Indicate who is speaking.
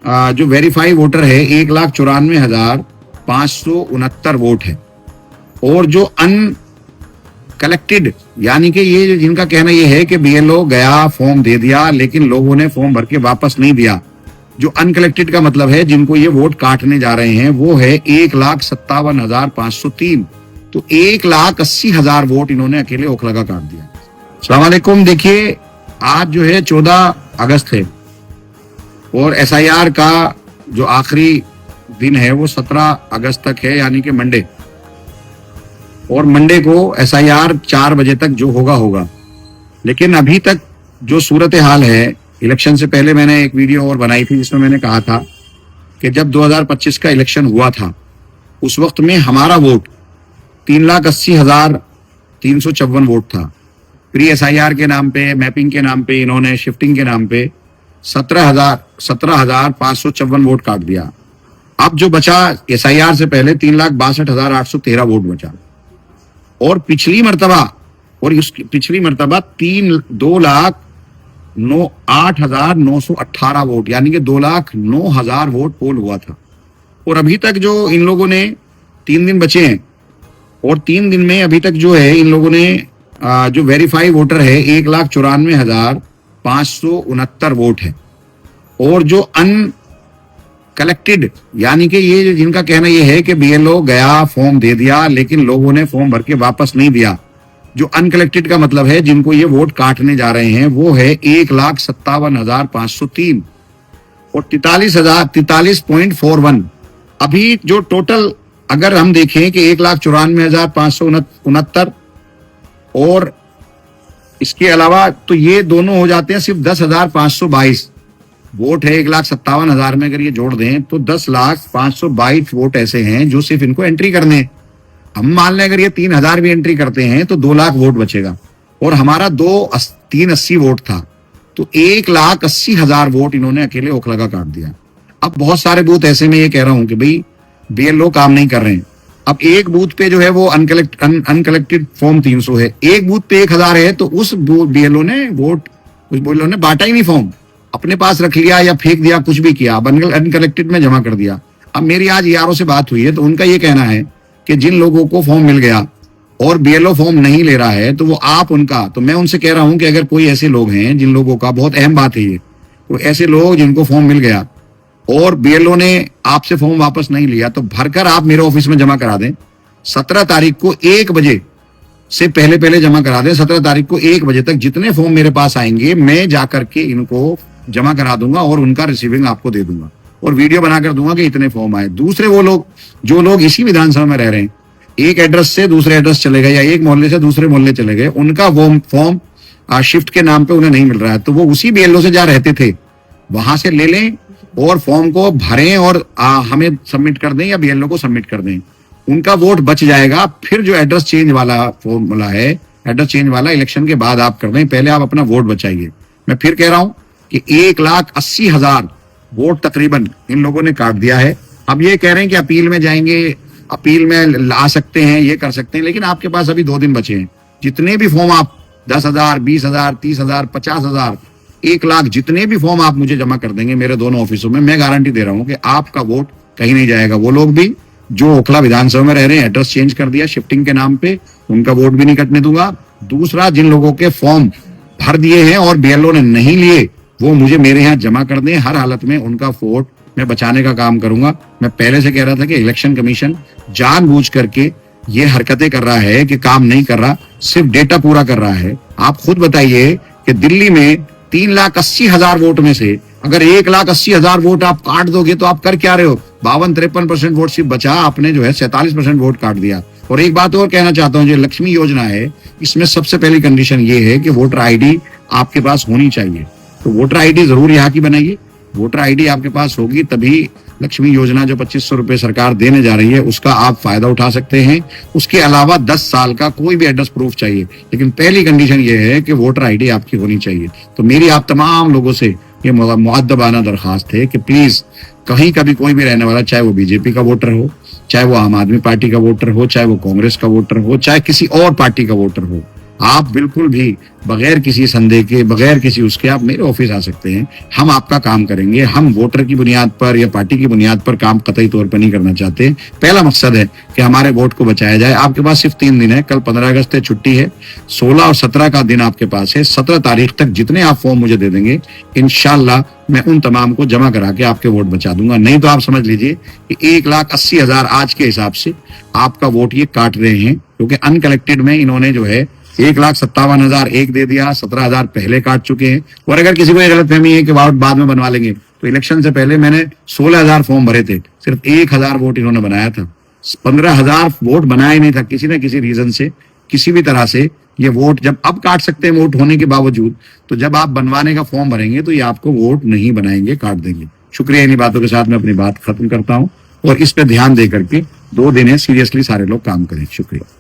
Speaker 1: जो verify voter है 1,94,569 vote है। और जो अन कलेक्टेड यानी कि ये जिनका कहना ये है कि बीएलओ गया फॉर्म दे दिया लेकिन लोगों ने फॉर्म भर के वापस नहीं दिया, जो अनकलेक्टेड का मतलब है जिनको ये वोट काटने जा रहे हैं, वो है 1,57,503। तो 1,80,000 वोट इन्होंने अकेले ओखला का काट दिया। अस्सलाम वालेकुम। देखिए आज जो है 14 अगस्त है और एसआईआर का जो आखिरी दिन है वो 17 अगस्त तक है, यानी कि मंडे। और मंडे को एसआईआर 4 बजे तक जो होगा। लेकिन अभी तक जो सूरत हाल है, इलेक्शन से पहले मैंने एक वीडियो और बनाई थी जिसमें मैंने कहा था कि जब 2025 का इलेक्शन हुआ था उस वक्त में हमारा वोट 3,80,354 वोट था। प्री एसआईआर के नाम पे, मैपिंग के नाम पे, इन्होंने शिफ्टिंग के नाम पे 17,554 वोट काट दिया। अब जो बचा एसआईआर से पहले 3,62,813 वोट बचा। और पिछली मर्तबा 2,08,918 वोट, यानी कि 2,09,000 वोट पोल हुआ था। और अभी तक जो इन लोगों ने 3 दिन बचे हैं और 3 दिन में अभी तक जो है इन लोगों ने जो वेरीफाई वोटर है 1,94,569 वोट है। और जो अन कलेक्टेड यानी कि ये जिनका कहना ये है कि बीएलओ गया फॉर्म दे दिया लेकिन लोगों ने फॉर्म भर के वापस नहीं दिया, जो अनकलेक्टेड का मतलब है जिनको ये वोट काटने जा रहे हैं, वो है 1,57,503 और 43,43.41। अभी जो टोटल अगर हम देखें कि 1,94,569 और इसके अलावा तो ये दोनों हो जाते हैं सिर्फ 10,522 वोट है। 1,57,000 में अगर ये जोड़ दें तो 10,522 वोट ऐसे हैं जो सिर्फ इनको एंट्री करने हैं। हम मान लें अगर ये 3,000 भी एंट्री करते हैं तो 2 लाख वोट बचेगा और हमारा 380 वोट था। तो 1,80,000 वोट इन्होंने अकेले ओखला का काट दिया। अब बहुत सारे बूथ ऐसे में ये कह रहा हूं कि भाई बीएलओ काम नहीं कर रहे हैं। अब एक बूथ पे जो है वो अनकलेक्टेड फॉर्म 300 है, एक बूथ पे 1,000 है, तो उस बीएलओ ने बांटा ही नहीं फॉर्म, अपने पास रख लिया या फेंक दिया, कुछ भी किया, अब अनकलेक्टेड में जमा कर दिया। अब मेरी आज यारों से बात हुई है तो उनका ये कहना है कि जिन लोगों को फॉर्म मिल गया और बीएलओ फॉर्म नहीं ले रहा है तो वो आप उनका, तो मैं उनसे कह रहा हूं कि अगर कोई ऐसे लोग हैं जिन लोगों का, बहुत अहम बात है ये, तो ऐसे लोग जिनको फॉर्म मिल गया और बीएलओ ने आपसे फॉर्म वापस नहीं लिया तो भरकर आप मेरे ऑफिस में जमा करा दें। 17 तारीख को 1 बजे से पहले जमा करा दें। 17 तारीख को 1 बजे तक जितने फॉर्म मेरे पास आएंगे मैं जाकर के इनको जमा करा दूंगा और उनका रिसीविंग आपको दे दूंगा और वीडियो बनाकर दूंगा कि इतने फॉर्म आए। दूसरे वो लोग जो लोग इसी विधानसभा में रह रहे हैं, एक एड्रेस से दूसरे एड्रेस चले गए या एक मोहल्ले से दूसरे मोहल्ले चले गए, उनका वो फॉर्म शिफ्ट के नाम पे उन्हें नहीं मिल रहा है, तो वो उसी बीएलओ से जहाँ रहते थे वहां से ले लें और फॉर्म को भरें और हमें सबमिट कर दें या बीएलओ को सबमिट कर दें। उनका वोट बच जाएगा। फिर जो एड्रेस चेंज वाला फॉर्मूला है, एड्रेस चेंज वाला इलेक्शन के बाद आप कर दें, पहले आप अपना वोट बचाइए। मैं फिर कह रहा हूं कि 1,80,000 वोट तकरीबन इन लोगों ने काट दिया है। अब ये कह रहे हैं कि अपील में जाएंगे, अपील में ला सकते हैं, ये कर सकते हैं, लेकिन आपके पास अभी 2 दिन बचे हैं। जितने भी फॉर्म आप 10,000, 20,000, 30,000, 50,000, 1 लाख जितने भी फॉर्म आप मुझे जमा कर देंगे मेरे दोनों ऑफिसों में, मैं गारंटी दे रहा हूं कि आपका वोट कहीं नहीं जाएगा। वो लोग भी जो ओखला विधानसभा में रह रहे हैं, एड्रेस चेंज कर दिया शिफ्टिंग के नाम पे, उनका वोट भी नहीं कटने दूंगा। दूसरा, जिन लोगों के फॉर्म भर दिए हैं और बीएलओ ने नहीं लिए, वो मुझे मेरे यहाँ जमा कर दें। हर हालत में उनका वोट मैं बचाने का काम करूंगा। मैं पहले से कह रहा था कि इलेक्शन कमीशन जानबूझ करके ये हरकतें कर रहा है कि काम नहीं कर रहा, सिर्फ डेटा पूरा कर रहा है। आप खुद बताइए कि दिल्ली में 3,80,000 वोट में से अगर 1,80,000 वोट आप काट दोगे तो आप कर क्या रहे हो? 52-53% वोट सिर्फ बचा, आपने जो है 47% वोट काट दिया। और एक बात और कहना चाहता हूं, जो लक्ष्मी योजना है इसमें सबसे पहली कंडीशन ये है कि वोटर आईडी आपके पास होनी चाहिए। तो वोटर आईडी जरूर यहाँ की बनाइए। वोटर आईडी आपके पास होगी तभी लक्ष्मी योजना जो 2,500 रुपए सरकार देने जा रही है उसका आप फायदा उठा सकते हैं। उसके अलावा 10 साल का कोई भी एड्रेस प्रूफ चाहिए, लेकिन पहली कंडीशन ये है कि वोटर आईडी आपकी होनी चाहिए। तो मेरी आप तमाम लोगों से ये मुअद्दबाना दरखास्त है कि प्लीज कहीं का भी कोई भी रहने वाला, चाहे वो बीजेपी का वोटर हो, चाहे वो आम आदमी पार्टी का वोटर हो, चाहे वो कांग्रेस का वोटर हो, चाहे किसी और पार्टी का वोटर हो, आप बिल्कुल भी बगैर किसी संदेह के, बगैर किसी उसके आप मेरे ऑफिस आ सकते हैं। हम आपका काम करेंगे। हम वोटर की बुनियाद पर या पार्टी की बुनियाद पर काम कतई तौर पर नहीं करना चाहते। पहला मकसद है कि हमारे वोट को बचाया जाए। आपके पास सिर्फ 3 दिन है, कल 15 अगस्त है, छुट्टी है, 16 और 17 का दिन आपके पास है। 17 तारीख तक जितने आप फॉर्म मुझे दे देंगे, इंशाल्लाह मैं उन तमाम को जमा करा के आपके वोट बचा दूंगा। नहीं तो आप समझ लीजिए कि 1,80,000 आज के हिसाब से आपका वोट ये काट रहे हैं, क्योंकि अनकलेक्टेड में इन्होंने जो है 1,57,000 एक दे दिया, 17,000 पहले काट चुके हैं। और अगर किसी को ये गलतफहमी है कि वोट बाद में बनवा लेंगे, तो इलेक्शन से पहले मैंने 16,000 फॉर्म भरे थे, सिर्फ 1,000 वोट इन्होंने बनाया था। 15,000 वोट बनाया ही नहीं था किसी न किसी रीजन से, किसी भी तरह से। ये वोट जब अब काट सकते हैं वोट होने के बावजूद, तो जब आप बनवाने का फॉर्म भरेंगे तो ये आपको वोट नहीं बनाएंगे, काट देंगे। शुक्रिया। इन्हीं बातों के साथ मैं अपनी बात खत्म करता हूं और इस पे ध्यान दे करके 2 दिन है, सीरियसली सारे लोग काम करें। शुक्रिया।